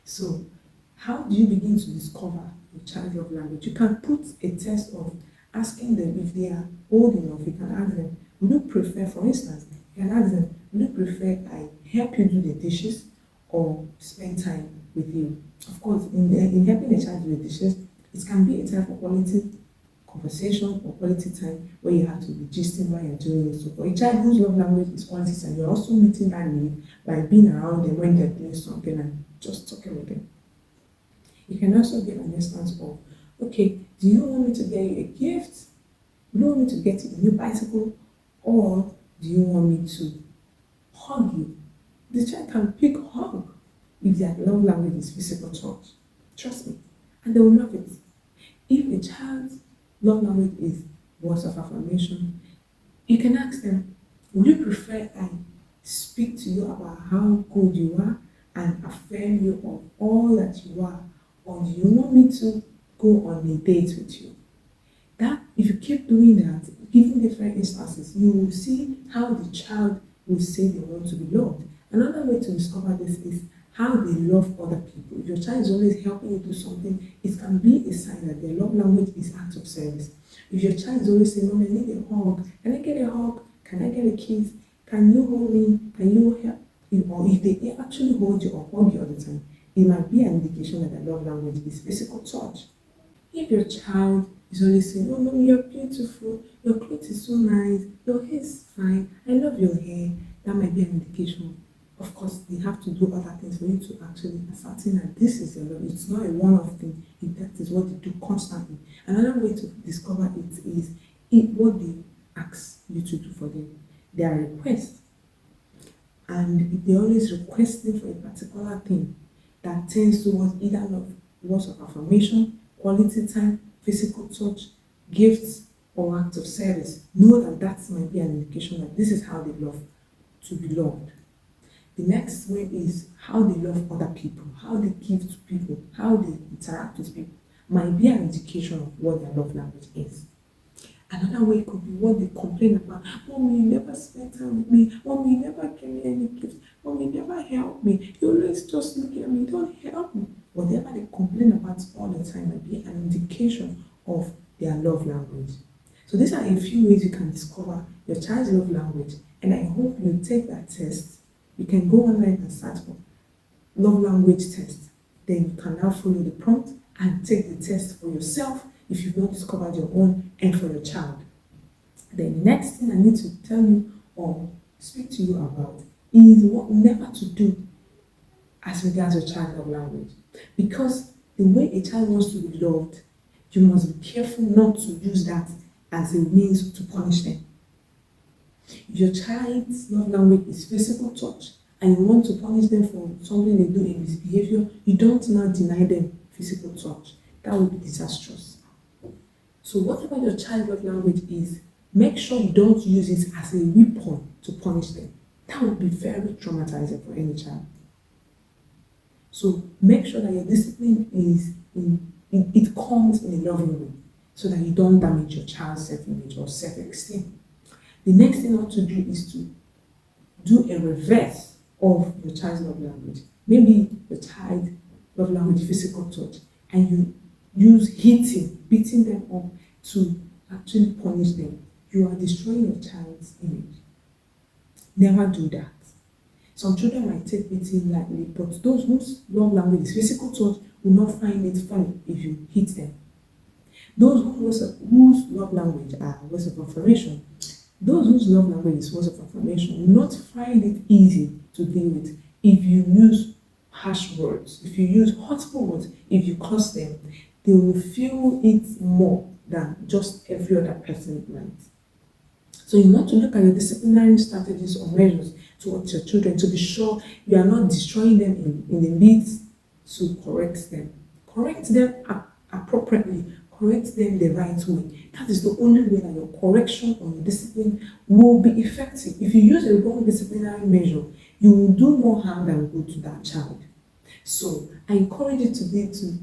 So, how do you begin to discover your child love language? You can put a test of asking them if they are old enough. You can ask them, would you prefer, for instance, you can ask them, would you prefer I help you do the dishes or spend time with you? Of course, in helping a child do the dishes, it can be a time for quality conversation or quality time where you have to be gisting while you're doing it. So for a child whose love language is quality time, you're also meeting that need by being around them when they're doing something and just talking with them. You can also give an instance of, okay, do you want me to get you a gift? Do you want me to get you a new bicycle? Or do you want me to hug you? The child can pick hug if their love language is physical touch. Trust me. And they will love it. If a child's love language is words of affirmation, you can ask them, would you prefer I speak to you about how good you are and affirm you of all that you are? Or do you want me to go on a date with you? That if you keep doing that, giving different instances, you will see how the child will say they want to be loved. Another way to discover this is how they love other people. If your child is always helping you do something, it can be a sign that their love language is act of service. If your child is always saying, Mommy, I need a hug, can I get a hug? Can I get a kiss? Can you hold me? Can you help? Or if they actually hold you or hug you all the time, it might be an indication that their love language is physical touch. If your child is always saying, oh, Mommy, you're beautiful, your clothes is so nice, your hair is fine, I love your hair, that might be an indication. Of course, they have to do other things for you to actually ascertain that this is your love. It's not a one-off thing, if that is what they do constantly. Another way to discover it is what they ask you to do for them, their requests. And if they're always requesting for a particular thing, that tends towards either love, words of affirmation, quality time, physical touch, gifts, or acts of service, know that that might be an indication that this is how they love to be loved. The next way is how they love other people, how they give to people, how they interact with people, might be an indication of what their love language is. Another way could be what they complain about. Mommy, you never spend time with me. Mommy, you never give me any gifts. Mommy, you never help me. You always just look at me, don't help me. Whatever they complain about all the time might be an indication of their love language. So these are a few ways you can discover your child's love language, and I hope you take that test. You can go online and search for love language test. Then you can now follow the prompt and take the test for yourself if you've not discovered your own and for your child. Then the next thing I need to tell you or speak to you about is what never to do as regards your child's love language. Because the way a child wants to be loved, you must be careful not to use that as a means to punish them. If your child's love language is physical touch and you want to punish them for something they do in misbehavior, you don't now deny them physical touch. That would be disastrous. So whatever your child's love language is, make sure you don't use it as a weapon to punish them. That would be very traumatizing for any child. So make sure that your discipline it comes in a loving way so that you don't damage your child's self-image or self-esteem. The next thing not to do is to do a reverse of your child's love language. Maybe the child love language is physical touch and you use hitting, beating them up to actually punish them. You are destroying your child's image. Never do that. Some children might take beating lightly, but those whose love language is physical touch will not find it funny if you hit them. Those whose love language are words of affirmation, those whose love language is words of affirmation will not find it easy to deal with if you use harsh words, if you use hurtful words, if you curse them, they will feel it more than just every other person might. So you want to look at your disciplinary strategies or measures towards your children to be sure you are not destroying them in the midst to correct them. Correct them appropriately, correct them the right way. That is the only way that your correction or your discipline will be effective. If you use a wrong disciplinary measure, you will do more harm than good to that child. So I encourage you today to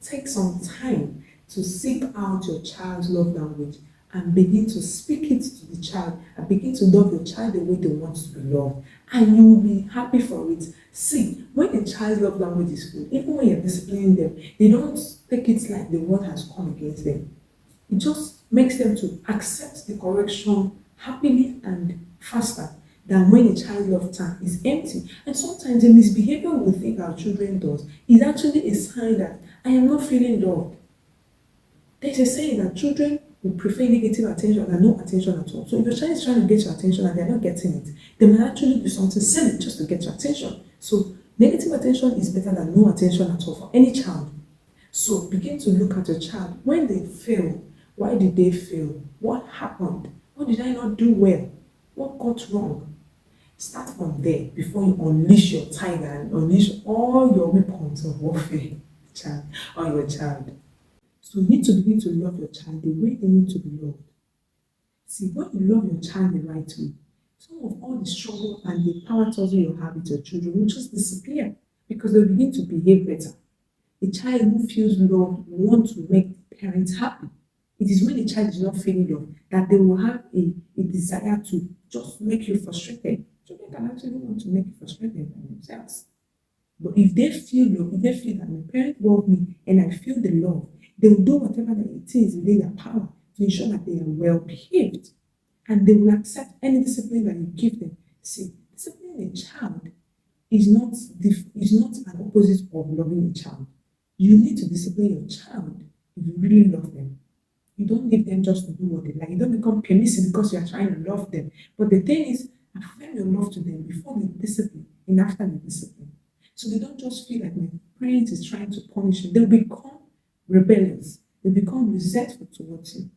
take some time to seek out your child's love language and begin to speak it to the child and begin to love your child the way they want to be loved and you will be happy for it. See, when a child's love language is food, even when you're disciplining them, they don't take it like the word has come against them. It just makes them to accept the correction happily and faster than when a child love tank is empty. And sometimes the misbehavior we think our children does is actually a sign that I am not feeling loved. There's a saying that children will prefer negative attention than no attention at all. So if your child is trying to get your attention and they're not getting it, they might actually do something silly just to get your attention. So negative attention is better than no attention at all for any child. So begin to look at your child. When they fail, why did they fail? What happened? What did I not do well? What got wrong? Start from there before you unleash your tiger and unleash all your weapons of warfare child on your child. So you need to begin to love your child the way they need to be loved. See, when you love your child the right way, some of all the struggle and the power tussle you have with your children will just disappear because they'll begin to behave better. A child who feels loved wants to make parents happy. It is when a child is not feeling loved that they will have a desire to just make you frustrated. Children can actually want to make you frustrated by themselves. But if they feel love, if they feel that my parents love me and I feel the love, they will do whatever that it is within their power to ensure that they are well behaved. And they will accept any discipline that you give them. See, disciplining a child is not an opposite of loving a child. You need to discipline your child if you really love them. You don't leave them just to do what they like. You don't become permissive because you are trying to love them. But the thing is, affirm your love to them before the discipline and after the discipline. So they don't just feel like my parent is trying to punish you. They'll become rebellious. They become resentful towards you.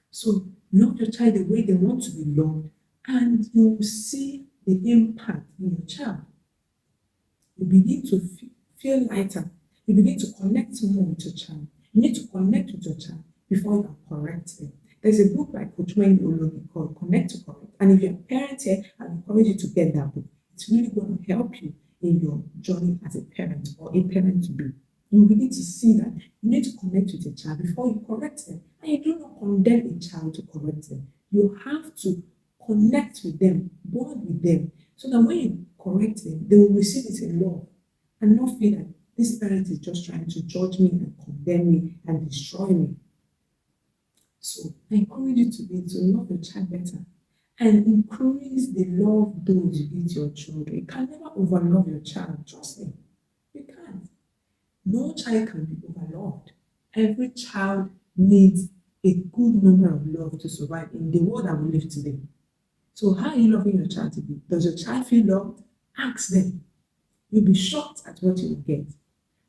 So love your child the way they want to be loved, and you will see the impact in your child. You begin to feel lighter. You begin to connect more with your child. You need to connect with your child before you can correct them. There's a book by Coach Wendy Ologi called Connect to Correct. And if you're a parent here, I encourage you to get that book. It's really going to help you in your journey as a parent or a parent to be. You begin to see that you need to connect with a child before you correct them. And you do not condemn a child to correct them. You have to connect with them, bond with them, so that when you correct them, they will receive it in love and not feel that this parent is just trying to judge me and condemn me and destroy me. So I encourage you to love your child better and increase the love dose you give to your children. You can never overlove your child, trust me. You can't. No child can be overloved. Every child needs a good number of love to survive in the world that we live today. So how are you loving your child today? Does your child feel loved? Ask them. You'll be shocked at what you will get.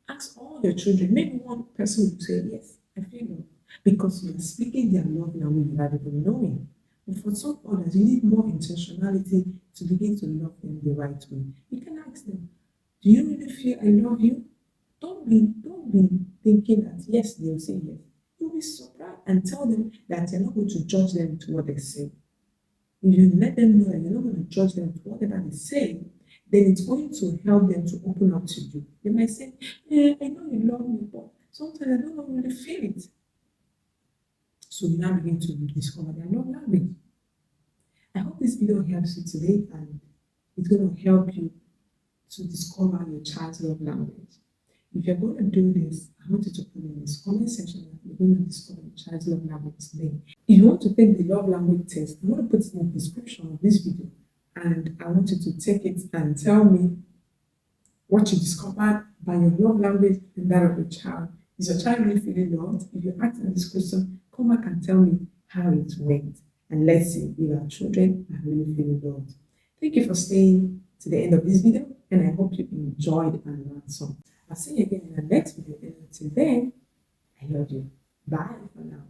Ask all your children. Maybe one person will say, yes, I feel loved. Because you are speaking their love language without even knowing. But for some others, you need more intentionality to begin to love them the right way. You can ask them, do you really feel I love you? Don't be thinking that yes, they'll say yes. You'll be surprised and tell them that you're not going to judge them to what they say. If you let them know that you're not going to judge them to whatever they say, then it's going to help them to open up to you. They might say, I know you love me, but sometimes I don't really feel it. So you now begin to discover their love language. I hope this video helps you today and it's going to help you to discover your child's love language. If you're going to do this, I want you to put in this comment section that you're going to discover your child's love language today. If you want to take the love language test, I'm going to put it in the description of this video and I want you to take it and tell me what you discovered by your love language and that of your child. Is your child really feeling loved? If you answer this question, come back and tell me how it went. And let's see if our children are really feeling loved. Thank you for staying to the end of this video, and I hope you enjoyed and learned some. I'll see you again in the next video. And until then, I love you. Bye for now.